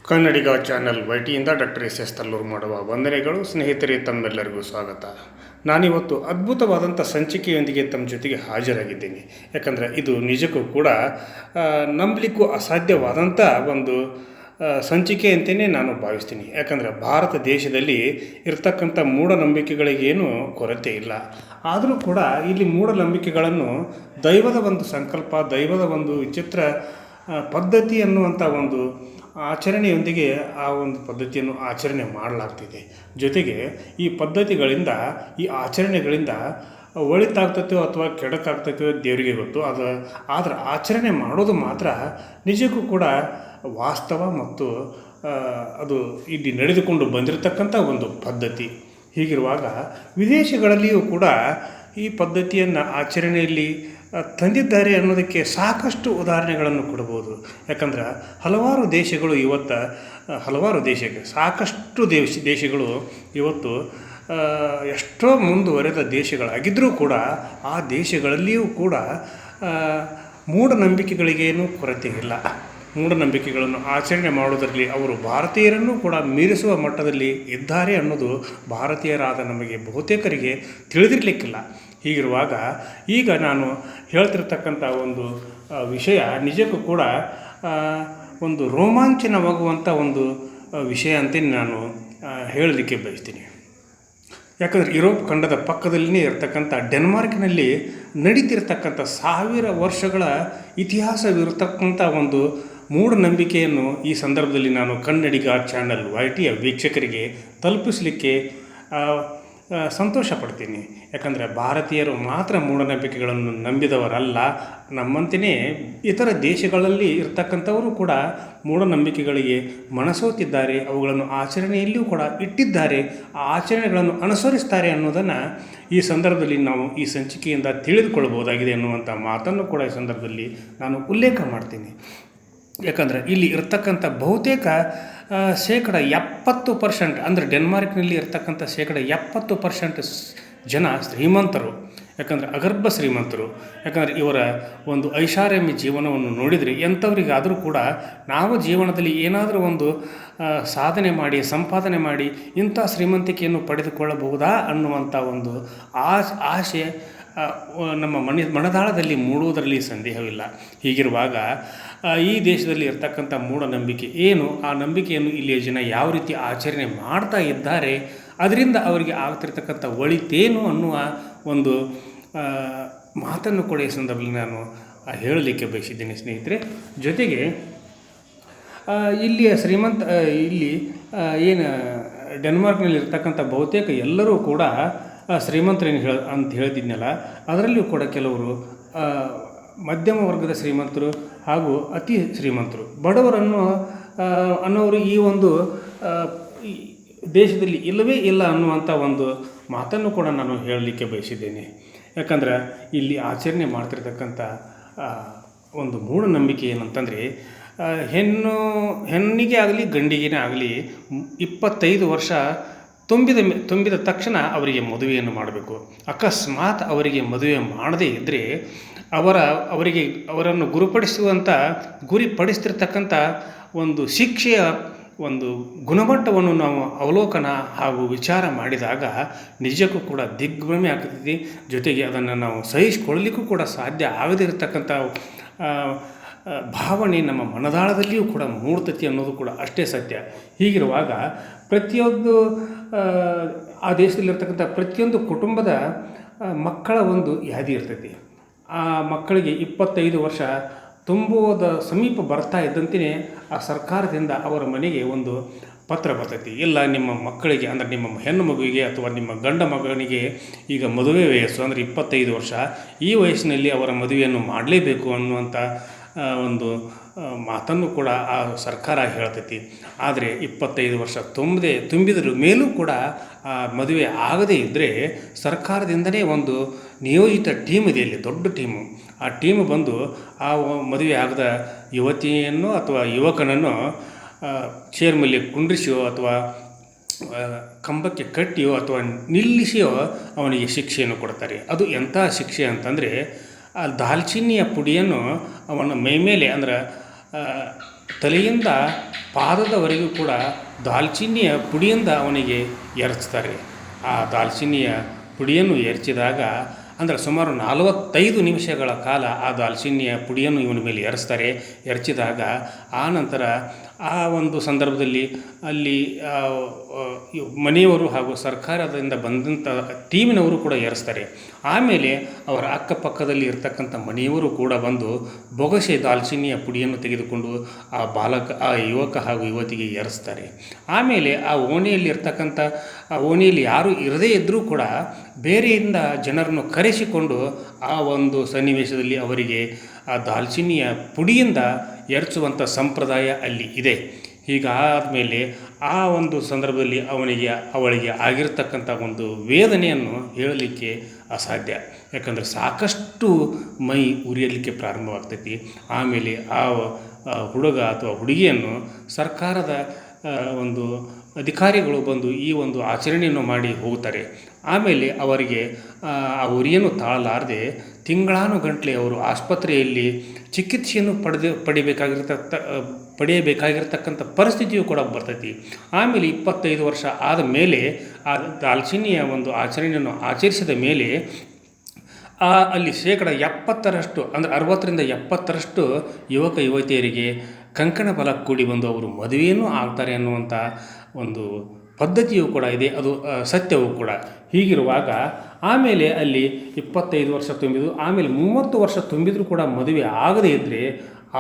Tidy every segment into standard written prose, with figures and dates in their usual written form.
ಕನ್ನಡಿಗ channel ವೈಟಿಯಿಂದ doctor S Tallur ಮಾಡುವ ವಂದನೆಗಳು. ಸ್ನೇಹಿತರೆ, ತಮ್ಮೆಲ್ಲರಿಗೂ ಸ್ವಾಗತ. ನಾನಿವತ್ತು ಅದ್ಭುತವಾದಂಥ ಸಂಚಿಕೆಯೊಂದಿಗೆ ತಮ್ಮ ಜೊತೆಗೆ ಹಾಜರಾಗಿದ್ದೀನಿ. ಯಾಕಂದರೆ ಇದು ನಿಜಕ್ಕೂ ಕೂಡ ನಂಬಲಿಕ್ಕೂ ಅಸಾಧ್ಯವಾದಂಥ ಒಂದು ಸಂಚಿಕೆ ಅಂತಲೇ ನಾನು ಭಾವಿಸ್ತೀನಿ. ಯಾಕಂದರೆ ಭಾರತ ದೇಶದಲ್ಲಿ ಇರ್ತಕ್ಕಂಥ ಮೂಢನಂಬಿಕೆಗಳಿಗೇನು ಕೊರತೆ ಇಲ್ಲ. ಆದರೂ ಕೂಡ ಇಲ್ಲಿ ಮೂಢನಂಬಿಕೆಗಳನ್ನು ದೈವದ ಒಂದು ಸಂಕಲ್ಪ, ದೈವದ ಒಂದು ವಿಚಿತ್ರ ಪದ್ಧತಿ ಅನ್ನುವಂಥ ಒಂದು ಆಚರಣೆಯೊಂದಿಗೆ ಆ ಒಂದು ಪದ್ಧತಿಯನ್ನು ಆಚರಣೆ ಮಾಡಲಾಗ್ತಿದೆ. ಜೊತೆಗೆ ಈ ಪದ್ಧತಿಗಳಿಂದ, ಈ ಆಚರಣೆಗಳಿಂದ ಒಳಿತಾಗ್ತೈತೋ ಅಥವಾ ಕೆಡಕಾಗ್ತೈತೋ ದೇವರಿಗೆ ಗೊತ್ತು. ಆದರೆ ಆಚರಣೆ ಮಾಡೋದು ಮಾತ್ರ ನಿಜಕ್ಕೂ ಕೂಡ ವಾಸ್ತವ ಮತ್ತು ಅದು ಇಲ್ಲಿ ನಡೆದುಕೊಂಡು ಬಂದಿರತಕ್ಕಂಥ ಒಂದು ಪದ್ಧತಿ. ಹೀಗಿರುವಾಗ ವಿದೇಶಗಳಲ್ಲಿಯೂ ಕೂಡ ಈ ಪದ್ಧತಿಯನ್ನು ಆಚರಣೆಯಲ್ಲಿ ತಂದಿದ್ದಾರೆ ಅನ್ನೋದಕ್ಕೆ ಸಾಕಷ್ಟು ಉದಾಹರಣೆಗಳನ್ನು ಕೊಡ್ಬೋದು. ಯಾಕಂದ್ರೆ ಹಲವಾರು ದೇಶಗಳು ಸಾಕಷ್ಟು ದೇಶಗಳು ಇವತ್ತು ಎಷ್ಟೋ ಮುಂದುವರೆದ ದೇಶಗಳಾಗಿದ್ದರೂ ಕೂಡ ಆ ದೇಶಗಳಲ್ಲಿಯೂ ಕೂಡ ಮೂಢನಂಬಿಕೆಗಳಿಗೇನು ಕೊರತೆ ಇಲ್ಲ. ಮೂಢನಂಬಿಕೆಗಳನ್ನು ಆಚರಣೆ ಮಾಡೋದರಲ್ಲಿ ಅವರು ಭಾರತೀಯರನ್ನು ಕೂಡ ಮೀರಿಸುವ ಮಟ್ಟದಲ್ಲಿ ಇದ್ದಾರೆ ಅನ್ನೋದು ಭಾರತೀಯರಾದ ನಮಗೆ ಬಹುತೇಕರಿಗೆ ತಿಳಿದಿರಲಿಕ್ಕಿಲ್ಲ. ಹೀಗಿರುವಾಗ ಈಗ ನಾನು ಹೇಳ್ತಿರ್ತಕ್ಕಂಥ ಒಂದು ವಿಷಯ ನಿಜಕ್ಕೂ ಕೂಡ ಒಂದು ರೋಮಾಂಚನವಾಗುವಂಥ ಒಂದು ವಿಷಯ ಅಂತಲೇ ನಾನು ಹೇಳಲಿಕ್ಕೆ ಬಯಸ್ತೀನಿ. ಯಾಕಂದರೆ ಯುರೋಪ್ ಖಂಡದ ಪಕ್ಕದಲ್ಲಿಯೇ ಇರತಕ್ಕಂಥ ಡೆನ್ಮಾರ್ಕ್ನಲ್ಲಿ ನಡೀತಿರ್ತಕ್ಕಂಥ 1000 ವರ್ಷಗಳ ಇತಿಹಾಸವಿರತಕ್ಕಂಥ ಒಂದು ಮೂಢನಂಬಿಕೆಯನ್ನು ಈ ಸಂದರ್ಭದಲ್ಲಿ ನಾನು ಕನ್ನಡಿಗ ಚಾನಲ್ ವೈಟಿಯ ವೀಕ್ಷಕರಿಗೆ ತಲುಪಿಸಲಿಕ್ಕೆ ಸಂತೋಷ ಪಡ್ತೀನಿ. ಯಾಕಂದರೆ ಭಾರತೀಯರು ಮಾತ್ರ ಮೂಢನಂಬಿಕೆಗಳನ್ನು ನಂಬಿದವರಲ್ಲ. ನಮ್ಮಂತೆಯೇ ಇತರ ದೇಶಗಳಲ್ಲಿ ಇರ್ತಕ್ಕಂಥವರು ಕೂಡ ಮೂಢನಂಬಿಕೆಗಳಿಗೆ ಮನಸೋತಿದ್ದಾರೆ, ಅವುಗಳನ್ನು ಆಚರಣೆಯಲ್ಲಿಯೂ ಕೂಡ ಇಟ್ಟಿದ್ದಾರೆ, ಆ ಆಚರಣೆಗಳನ್ನು ಅನುಸರಿಸ್ತಾರೆ ಅನ್ನೋದನ್ನು ಈ ಸಂದರ್ಭದಲ್ಲಿ ನಾವು ಈ ಸಂಚಿಕೆಯಿಂದ ತಿಳಿದುಕೊಳ್ಳಬಹುದಾಗಿದೆ ಅನ್ನುವಂಥ ಮಾತನ್ನು ಕೂಡ ಈ ಸಂದರ್ಭದಲ್ಲಿ ನಾನು ಉಲ್ಲೇಖ ಮಾಡ್ತೀನಿ. ಯಾಕಂದರೆ ಇಲ್ಲಿ ಇರ್ತಕ್ಕಂಥ ಬಹುತೇಕ 70% ಅಂದರೆ ಡೆನ್ಮಾರ್ಕ್ನಲ್ಲಿ ಇರ್ತಕ್ಕಂಥ 70% ಜನ ಶ್ರೀಮಂತರು. ಯಾಕಂದರೆ ಅಗರ್ಭ ಶ್ರೀಮಂತರು. ಯಾಕಂದರೆ ಇವರ ಒಂದು ಐಷಾರಾಮಿ ಜೀವನವನ್ನು ನೋಡಿದರೆ ಎಂಥವರಿಗಾದರೂ ಕೂಡ ನಾವು ಜೀವನದಲ್ಲಿ ಏನಾದರೂ ಒಂದು ಸಾಧನೆ ಮಾಡಿ, ಸಂಪಾದನೆ ಮಾಡಿ ಇಂಥ ಶ್ರೀಮಂತಿಕೆಯನ್ನು ಪಡೆದುಕೊಳ್ಳಬಹುದಾ ಅನ್ನುವಂಥ ಒಂದು ಆಸೆ ನಮ್ಮ ಮನದಾಳದಲ್ಲಿ ಮೂಡುವುದರಲ್ಲಿ ಸಂದೇಹವಿಲ್ಲ. ಹೀಗಿರುವಾಗ ಈ ದೇಶದಲ್ಲಿ ಇರ್ತಕ್ಕಂಥ ಮೂಢನಂಬಿಕೆ ಏನು, ಆ ನಂಬಿಕೆಯನ್ನು ಇಲ್ಲಿಯ ಜನ ಯಾವ ರೀತಿ ಆಚರಣೆ ಮಾಡ್ತಾ ಇದ್ದಾರೆ, ಅದರಿಂದ ಅವರಿಗೆ ಆಗ್ತಿರ್ತಕ್ಕಂಥ ಒಳಿತೇನು ಅನ್ನುವ ಒಂದು ಮಾತನ್ನು ಕೂಡ ಈ ಸಂದರ್ಭದಲ್ಲಿ ನಾನು ಹೇಳಲಿಕ್ಕೆ ಬಯಸಿದ್ದೇನೆ ಸ್ನೇಹಿತರೆ. ಜೊತೆಗೆ ಇಲ್ಲಿಯ ಇಲ್ಲಿ ಏನು ಡೆನ್ಮಾರ್ಕ್ನಲ್ಲಿ ಇರ್ತಕ್ಕಂಥ ಬಹುತೇಕ ಎಲ್ಲರೂ ಕೂಡ ಶ್ರೀಮಂತರೇನು ಅಂತ ಹೇಳ್ತಿದ್ನಲ್ಲ, ಅದರಲ್ಲಿಯೂ ಕೂಡ ಕೆಲವರು ಮಧ್ಯಮ ವರ್ಗದ ಶ್ರೀಮಂತರು ಹಾಗೂ ಅತಿ ಶ್ರೀಮಂತರು, ಬಡವರನ್ನು ಅನ್ನೋರು ಈ ಒಂದು ದೇಶದಲ್ಲಿ ಇಲ್ಲವೇ ಇಲ್ಲ ಅನ್ನುವಂಥ ಒಂದು ಮಾತನ್ನು ಕೂಡ ನಾನು ಹೇಳಲಿಕ್ಕೆ ಬಯಸಿದ್ದೇನೆ. ಯಾಕಂದ್ರೆ ಇಲ್ಲಿ ಆಚರಣೆ ಮಾಡ್ತಿರ್ತಕ್ಕಂಥ ಒಂದು ಮೂಢನಂಬಿಕೆ ಏನಂತಂದರೆ, ಹೆಣ್ಣಿಗೆ ಆಗಲಿ ಗಂಡಿಗೆ ಆಗಲಿ 25 ವರ್ಷ ತುಂಬಿದ ತಕ್ಷಣ ಅವರಿಗೆ ಮದುವೆಯನ್ನು ಮಾಡಬೇಕು. ಅಕಸ್ಮಾತ್ ಅವರಿಗೆ ಮದುವೆ ಮಾಡದೇ ಇದ್ದರೆ ಅವರನ್ನು ಗುರಿಪಡಿಸ್ತಿರ್ತಕ್ಕಂಥ ಒಂದು ಶಿಕ್ಷೆಯ ಒಂದು ಗುಣಮಟ್ಟವನ್ನು ನಾವು ಅವಲೋಕನ ಹಾಗೂ ವಿಚಾರ ಮಾಡಿದಾಗ ನಿಜಕ್ಕೂ ಕೂಡ ದಿಗ್ಭ್ರಮೆ ಆಗ್ತೈತಿ. ಜೊತೆಗೆ ಅದನ್ನು ನಾವು ಸಹಿಸಿಕೊಳ್ಳಲಿಕ್ಕೂ ಕೂಡ ಸಾಧ್ಯ ಆಗದಿರತಕ್ಕಂಥ ಭಾವನೆ ನಮ್ಮ ಮನದಾಳದಲ್ಲಿಯೂ ಕೂಡ ಮೂಡ್ತತಿ ಅನ್ನೋದು ಕೂಡ ಅಷ್ಟೇ ಸತ್ಯ. ಹೀಗಿರುವಾಗ ಪ್ರತಿಯೊಂದು ಆ ದೇಶದಲ್ಲಿರ್ತಕ್ಕಂಥ ಪ್ರತಿಯೊಂದು ಕುಟುಂಬದ ಮಕ್ಕಳ ಒಂದು ಯಾದಿ ಇರ್ತೈತಿ. ಆ ಮಕ್ಕಳಿಗೆ 25 ವರ್ಷ ತುಂಬುವುದ ಸಮೀಪ ಬರ್ತಾ ಇದ್ದಂತೆಯೇ ಆ ಸರ್ಕಾರದಿಂದ ಅವರ ಮನೆಗೆ ಒಂದು ಪತ್ರ ಬರ್ತೈತಿ. ಇಲ್ಲ, ನಿಮ್ಮ ಮಕ್ಕಳಿಗೆ ಅಂದರೆ ನಿಮ್ಮ ಹೆಣ್ಣು ಮಗುವಿಗೆ ಅಥವಾ ನಿಮ್ಮ ಗಂಡ ಮಗನಿಗೆ ಈಗ ಮದುವೆ ವಯಸ್ಸು ಅಂದರೆ 25 ವರ್ಷ, ಈ ವಯಸ್ಸಿನಲ್ಲಿ ಅವರ ಮದುವೆಯನ್ನು ಮಾಡಲೇಬೇಕು ಅನ್ನುವಂಥ ಒಂದು ಮಾತನ್ನು ಕೂಡ ಆ ಸರ್ಕಾರ ಹೇಳ್ತೈತಿ. ಆದರೆ 25 ವರ್ಷ ತುಂಬಿದ್ರ ಮೇಲೂ ಕೂಡ ಆ ಮದುವೆ ಆಗದೇ ಇದ್ದರೆ ಸರ್ಕಾರದಿಂದಲೇ ಒಂದು ನಿಯೋಜಿತ ಟೀಮ್ ಇದೆ, ಇಲ್ಲಿ ದೊಡ್ಡ ಟೀಮು. ಆ ಟೀಮ್ ಬಂದು ಆ ಮದುವೆ ಆಗದ ಯುವತಿಯನ್ನು ಅಥವಾ ಯುವಕನನ್ನು ಚೇರ್ ಮೇಲೆ ಕುಂಡ್ರಿಸಿಯೋ ಅಥವಾ ಕಂಬಕ್ಕೆ ಕಟ್ಟಿಯೋ ಅಥವಾ ನಿಲ್ಲಿಸಿಯೋ ಅವನಿಗೆ ಶಿಕ್ಷೆಯನ್ನು ಕೊಡ್ತಾರೆ. ಅದು ಎಂಥ ಶಿಕ್ಷೆ ಅಂತಂದರೆ, ಆ ದಾಲ್ಚಿನ್ನಿಯ ಪುಡಿಯನ್ನು ಅವನ ಮೈಮೇಲೆ ಅಂದರೆ ತಲೆಯಿಂದ ಪಾದದವರೆಗೂ ಕೂಡ ದಾಲ್ಚಿನ್ನಿಯ ಪುಡಿಯಿಂದ ಅವನಿಗೆ ಎರಚ್ತಾರೆ. ಆ ದಾಲ್ಚಿನ್ನಿಯ ಪುಡಿಯನ್ನು ಎರಚಿದಾಗ ಅಂದರೆ ಸುಮಾರು 45 ನಿಮಿಷಗಳ ಕಾಲ ಆ ದಾಲ್ಚಿನ್ನಿಯ ಪುಡಿಯನ್ನು ಇವನ ಮೇಲೆ ಎರಚ್ತಾರೆ. ಎರಚಿದಾಗ ಆ ನಂತರ ಆ ಒಂದು ಸಂದರ್ಭದಲ್ಲಿ ಅಲ್ಲಿ ಮನೆಯವರು ಹಾಗೂ ಸರ್ಕಾರದಿಂದ ಬಂದಂಥ ಟೀಮಿನವರು ಕೂಡ ಎರಚ್ತಾರೆ. ಆಮೇಲೆ ಅವರ ಅಕ್ಕಪಕ್ಕದಲ್ಲಿ ಇರ್ತಕ್ಕಂಥ ಮನೆಯವರು ಕೂಡ ಬಂದು ಬೊಗಸೆ ದಾಲ್ಚಿನ್ನಿಯ ಪುಡಿಯನ್ನು ತೆಗೆದುಕೊಂಡು ಆ ಯುವಕ ಹಾಗೂ ಯುವತಿಗೆ ಎರಚ್ತಾರೆ. ಆಮೇಲೆ ಆ ಓಣಿಯಲ್ಲಿ ಇರ್ತಕ್ಕಂಥ ಆ ಓಣಿಯಲ್ಲಿ ಯಾರೂ ಇರದೇ ಇದ್ದರೂ ಕೂಡ ಬೇರೆಯಿಂದ ಜನರನ್ನು ಕರೆಸಿಕೊಂಡು ಆ ಒಂದು ಸನ್ನಿವೇಶದಲ್ಲಿ ಅವರಿಗೆ ಆ ದಾಲ್ಚಿನ್ನಿಯ ಪುಡಿಯಿಂದ ಎರಚುವಂಥ ಸಂಪ್ರದಾಯ ಅಲ್ಲಿ ಇದೆ. ಹೀಗಾದಮೇಲೆ ಆ ಒಂದು ಸಂದರ್ಭದಲ್ಲಿ ಅವಳಿಗೆ ಆಗಿರ್ತಕ್ಕಂಥ ಒಂದು ವೇದನೆಯನ್ನು ಹೇಳಲಿಕ್ಕೆ ಅಸಾಧ್ಯ. ಯಾಕಂದರೆ ಸಾಕಷ್ಟು ಮೈ ಉರಿಯಲಿಕ್ಕೆ ಪ್ರಾರಂಭವಾಗ್ತೈತಿ. ಆಮೇಲೆ ಆ ಹುಡುಗ ಅಥವಾ ಹುಡುಗಿಯನ್ನು ಸರ್ಕಾರದ ಒಂದು ಅಧಿಕಾರಿಗಳು ಬಂದು ಈ ಒಂದು ಆಚರಣೆಯನ್ನು ಮಾಡಿ ಹೋಗ್ತಾರೆ. ಆಮೇಲೆ ಅವರಿಗೆ ಆ ಉರಿಯನ್ನು ತಾಳಲಾರದೆ ತಿಂಗಳಾನುಗಂಟಲೆ ಅವರು ಆಸ್ಪತ್ರೆಯಲ್ಲಿ ಚಿಕಿತ್ಸೆಯನ್ನು ಪಡೆಯಬೇಕಾಗಿರ್ತಕ್ಕಂಥ ಪರಿಸ್ಥಿತಿಯು ಕೂಡ ಬರ್ತೈತಿ. ಆಮೇಲೆ 25 ವರ್ಷ ಆದ ಮೇಲೆ ಆ ದಾಲ್ಚಿನ್ನಿಯ ಒಂದು ಆಚರಣೆಯನ್ನು ಆಚರಿಸಿದ ಮೇಲೆ ಅಲ್ಲಿ 70% ಅಂದರೆ 60ರಿಂದ 70% ಯುವಕ ಯುವತಿಯರಿಗೆ ಕಂಕಣ ಬಲ ಕೂಡಿ ಬಂದು ಅವರು ಮದುವೆಯೂ ಆಗ್ತಾರೆ ಅನ್ನುವಂಥ ಒಂದು ಪದ್ಧತಿಯೂ ಕೂಡ ಇದೆ. ಅದು ಸತ್ಯವೂ ಕೂಡ. ಹೀಗಿರುವಾಗ ಆಮೇಲೆ ಅಲ್ಲಿ 25 ವರ್ಷ ತುಂಬಿದ್ದು ಆಮೇಲೆ 30 ವರ್ಷ ತುಂಬಿದರೂ ಕೂಡ ಮದುವೆ ಆಗದೇ ಇದ್ದರೆ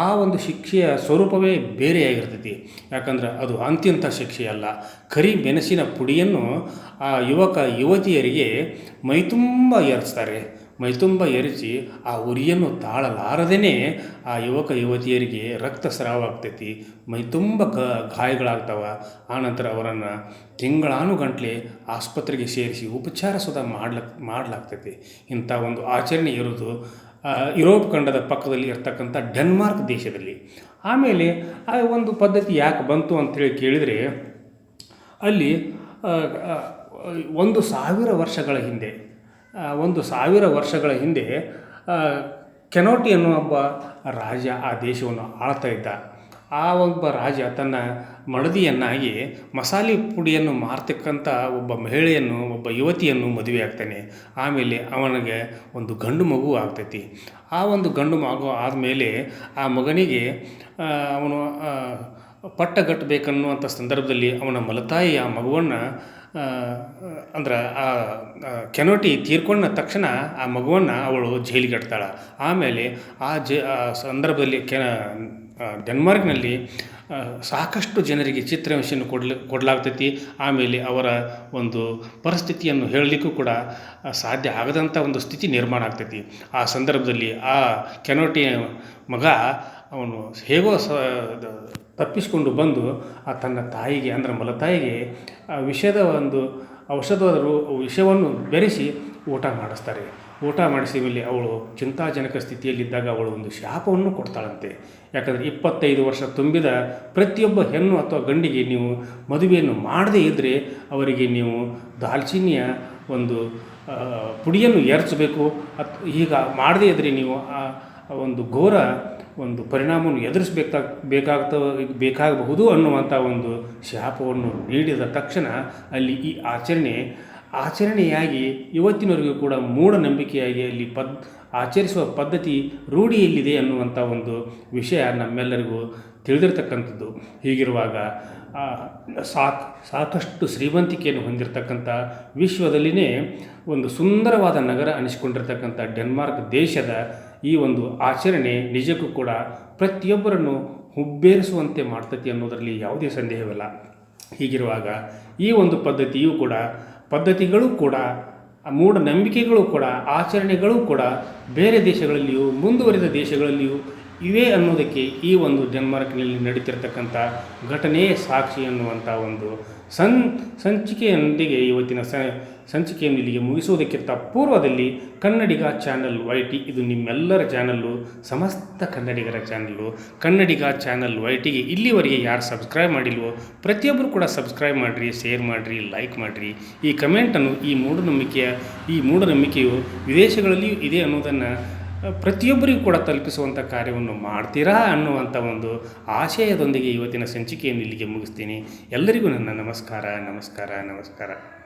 ಆ ಒಂದು ಶಿಕ್ಷೆಯ ಸ್ವರೂಪವೇ ಬೇರೆಯಾಗಿರ್ತೈತಿ. ಯಾಕಂದ್ರೆ ಅದು ಅಂತ್ಯಂಥ ಶಿಕ್ಷೆಯಲ್ಲ. ಕರಿ ಮೆಣಸಿನ ಪುಡಿಯನ್ನು ಆ ಯುವಕ ಯುವತಿಯರಿಗೆ ಮೈತುಂಬ ಎರಚ್ತಾರೆ. ಮೈತುಂಬ ಎರಚಿ ಆ ಉರಿಯನ್ನು ತಾಳಲಾರದೇ ಆ ಯುವಕ ಯುವತಿಯರಿಗೆ ರಕ್ತಸ್ರಾವ ಆಗ್ತೈತಿ, ಮೈತುಂಬ ಗಾಯಗಳಾಗ್ತವೆ. ಆನಂತರ ಅವರನ್ನು ತಿಂಗಳಾನುಗಂಟಲೆ ಆಸ್ಪತ್ರೆಗೆ ಸೇರಿಸಿ ಉಪಚಾರ ಸುಧಾ ಮಾಡಲಾಗ್ತೈತಿ. ಇಂಥ ಒಂದು ಆಚರಣೆ ಇರೋದು ಯುರೋಪ್ ಖಂಡದ ಪಕ್ಕದಲ್ಲಿ ಇರ್ತಕ್ಕಂಥ ಡೆನ್ಮಾರ್ಕ್ ದೇಶದಲ್ಲಿ. ಆಮೇಲೆ ಆ ಒಂದು ಪದ್ಧತಿ ಯಾಕೆ ಬಂತು ಅಂತೇಳಿ ಕೇಳಿದರೆ ಅಲ್ಲಿ 1000 ವರ್ಷಗಳ ಹಿಂದೆ 1000 ವರ್ಷಗಳ ಹಿಂದೆ ಕೆನೋಟಿ ಅನ್ನುವ ಒಬ್ಬ ರಾಜ ಆ ದೇಶವನ್ನು ಆಳ್ತಾ ಇದ್ದ. ಆ ಒಬ್ಬ ರಾಜ ತನ್ನ ಮಡದಿಯನ್ನಾಗಿ ಮಸಾಲೆ ಪುಡಿಯನ್ನು ಮಾರ್ತಕ್ಕಂಥ ಒಬ್ಬ ಮಹಿಳೆಯನ್ನು ಒಬ್ಬ ಯುವತಿಯನ್ನು ಮದುವೆ ಆಗ್ತಾನೆ. ಆಮೇಲೆ ಅವನಿಗೆ ಒಂದು ಗಂಡು ಮಗು ಆಗ್ತೈತಿ. ಆ ಒಂದು ಗಂಡು ಮಗು ಆದಮೇಲೆ ಆ ಮಗನಿಗೆ ಅವನು ಪಟ್ಟಗಟ್ಟಬೇಕನ್ನುವಂಥ ಸಂದರ್ಭದಲ್ಲಿ ಅವನ ಮಲತಾಯಿ ಆ ಮಗುವನ್ನು ಅಂದ್ರೆ ಆ ಕೆನೋಟಿ ತೀರ್ಕೊಂಡ ತಕ್ಷಣ ಆ ಮಗುವನ್ನು ಅವಳು ಜೈಲಿಗೆ ಇಡ್ತಾಳೆ. ಆಮೇಲೆ ಆ ಸಂದರ್ಭದಲ್ಲಿ ಡೆನ್ಮಾರ್ಕ್ನಲ್ಲಿ ಸಾಕಷ್ಟು ಜನರಿಗೆ ಚಿತ್ರಹಿಂಸೆಯನ್ನು ಕೊಡಲಾಗ್ತೈತಿ. ಆಮೇಲೆ ಅವರ ಒಂದು ಪರಿಸ್ಥಿತಿಯನ್ನು ಹೇಳಲಿಕ್ಕೂ ಕೂಡ ಸಾಧ್ಯ ಆಗದಂಥ ಒಂದು ಸ್ಥಿತಿ ನಿರ್ಮಾಣ ಆಗ್ತೈತಿ. ಆ ಸಂದರ್ಭದಲ್ಲಿ ಆ ಕೆನೋಟಿಯ ಮಗ ಅವನು ಹೇಗೋ ತಪ್ಪಿಸಿಕೊಂಡು ಬಂದು ತನ್ನ ತಾಯಿಗೆ ಅಂದರೆ ಮಲತಾಯಿಗೆ ವಿಷದ ಒಂದು ಔಷಧದ ವಿಷವನ್ನು ಬೆರೆಸಿ ಊಟ ಮಾಡಿಸ್ತಾರೆ. ಊಟ ಮಾಡಿಸಿದ ಮೇಲೆ ಅವಳು ಚಿಂತಾಜನಕ ಸ್ಥಿತಿಯಲ್ಲಿದ್ದಾಗ ಅವಳು ಒಂದು ಶಾಪವನ್ನು ಕೊಡ್ತಾಳಂತೆ. ಯಾಕಂದರೆ 25 ವರ್ಷ ತುಂಬಿದ ಪ್ರತಿಯೊಬ್ಬ ಹೆಣ್ಣು ಅಥವಾ ಗಂಡಿಗೆ ನೀವು ಮದುವೆಯನ್ನು ಮಾಡದೇ ಇದ್ದರೆ ಅವರಿಗೆ ನೀವು ದಾಲ್ಚಿನ್ನಿಯ ಒಂದು ಪುಡಿಯನ್ನು ಎರಚಬೇಕು. ಈಗ ಮಾಡದೇ ಇದ್ದರೆ ನೀವು ಒಂದು ಘೋರ ಒಂದು ಪರಿಣಾಮವನ್ನು ಬೇಕಾಗಬಹುದು ಅನ್ನುವಂಥ ಒಂದು ಶಾಪವನ್ನು ನೀಡಿದ ತಕ್ಷಣ ಅಲ್ಲಿ ಈ ಆಚರಣೆಯಾಗಿ ಇವತ್ತಿನವರೆಗೂ ಕೂಡ ಮೂಢನಂಬಿಕೆಯಾಗಿ ಅಲ್ಲಿ ಆಚರಿಸುವ ಪದ್ಧತಿ ರೂಢಿಯಲ್ಲಿದೆ ಅನ್ನುವಂಥ ಒಂದು ವಿಷಯ ನಮ್ಮೆಲ್ಲರಿಗೂ ತಿಳಿದಿರ್ತಕ್ಕಂಥದ್ದು. ಹೀಗಿರುವಾಗ ಸಾಕಷ್ಟು ಶ್ರೀಮಂತಿಕೆಯನ್ನು ಹೊಂದಿರತಕ್ಕಂಥ ವಿಶ್ವದಲ್ಲಿಯೇ ಒಂದು ಸುಂದರವಾದ ನಗರ ಅನಿಸಿಕೊಂಡಿರ್ತಕ್ಕಂಥ ಡೆನ್ಮಾರ್ಕ್ ದೇಶದ ಈ ಒಂದು ಆಚರಣೆ ನಿಜಕ್ಕೂ ಕೂಡ ಪ್ರತಿಯೊಬ್ಬರನ್ನು ಹುಬ್ಬೇರಿಸುವಂತೆ ಮಾಡ್ತೈತಿ ಅನ್ನೋದರಲ್ಲಿ ಯಾವುದೇ ಸಂದೇಹವಿಲ್ಲ. ಹೀಗಿರುವಾಗ ಈ ಒಂದು ಪದ್ಧತಿಗಳು ಕೂಡ ಮೂಢನಂಬಿಕೆಗಳು ಕೂಡ ಆಚರಣೆಗಳು ಕೂಡ ಬೇರೆ ದೇಶಗಳಲ್ಲಿಯೂ ಮುಂದುವರಿದ ದೇಶಗಳಲ್ಲಿಯೂ ಇವೆ ಅನ್ನೋದಕ್ಕೆ ಈ ಒಂದು ಡೆನ್ಮಾರ್ಕ್ನಲ್ಲಿ ನಡೀತಿರ್ತಕ್ಕಂಥ ಘಟನೆಯೇ ಸಾಕ್ಷಿ ಅನ್ನುವಂಥ ಒಂದು ಸಂಚಿಕೆಯೊಂದಿಗೆ ಇವತ್ತಿನ ಸಂಚಿಕೆಯನ್ನು ಇಲ್ಲಿಗೆ ಮುಗಿಸುವುದಕ್ಕಿಂತ ಪೂರ್ವದಲ್ಲಿ ಕನ್ನಡಿಗ ಚಾನಲ್ YT ಇದು ನಿಮ್ಮೆಲ್ಲರ ಚಾನಲ್ಲು, ಸಮಸ್ತ ಕನ್ನಡಿಗರ ಚಾನಲ್ಲು. ಕನ್ನಡಿಗ ಚಾನಲ್ YTಗೆ ಇಲ್ಲಿವರೆಗೆ ಯಾರು ಸಬ್ಸ್ಕ್ರೈಬ್ ಮಾಡಿಲ್ವೋ ಪ್ರತಿಯೊಬ್ಬರು ಕೂಡ ಸಬ್ಸ್ಕ್ರೈಬ್ ಮಾಡಿರಿ, ಶೇರ್ ಮಾಡಿರಿ, ಲೈಕ್ ಮಾಡಿರಿ. ಈ ಕಮೆಂಟನ್ನು ಈ ಮೂಢನಂಬಿಕೆಯು ವಿದೇಶಗಳಲ್ಲಿಯೂ ಇದೆ ಅನ್ನೋದನ್ನು ಪ್ರತಿಯೊಬ್ಬರಿಗೂ ಕೂಡ ತಲುಪಿಸುವಂಥ ಕಾರ್ಯವನ್ನು ಮಾಡ್ತೀರಾ ಅನ್ನುವಂಥ ಒಂದು ಆಶಯದೊಂದಿಗೆ ಇವತ್ತಿನ ಸಂಚಿಕೆಯನ್ನು ಇಲ್ಲಿಗೆ ಮುಗಿಸ್ತೀನಿ. ಎಲ್ಲರಿಗೂ ನನ್ನ ನಮಸ್ಕಾರ.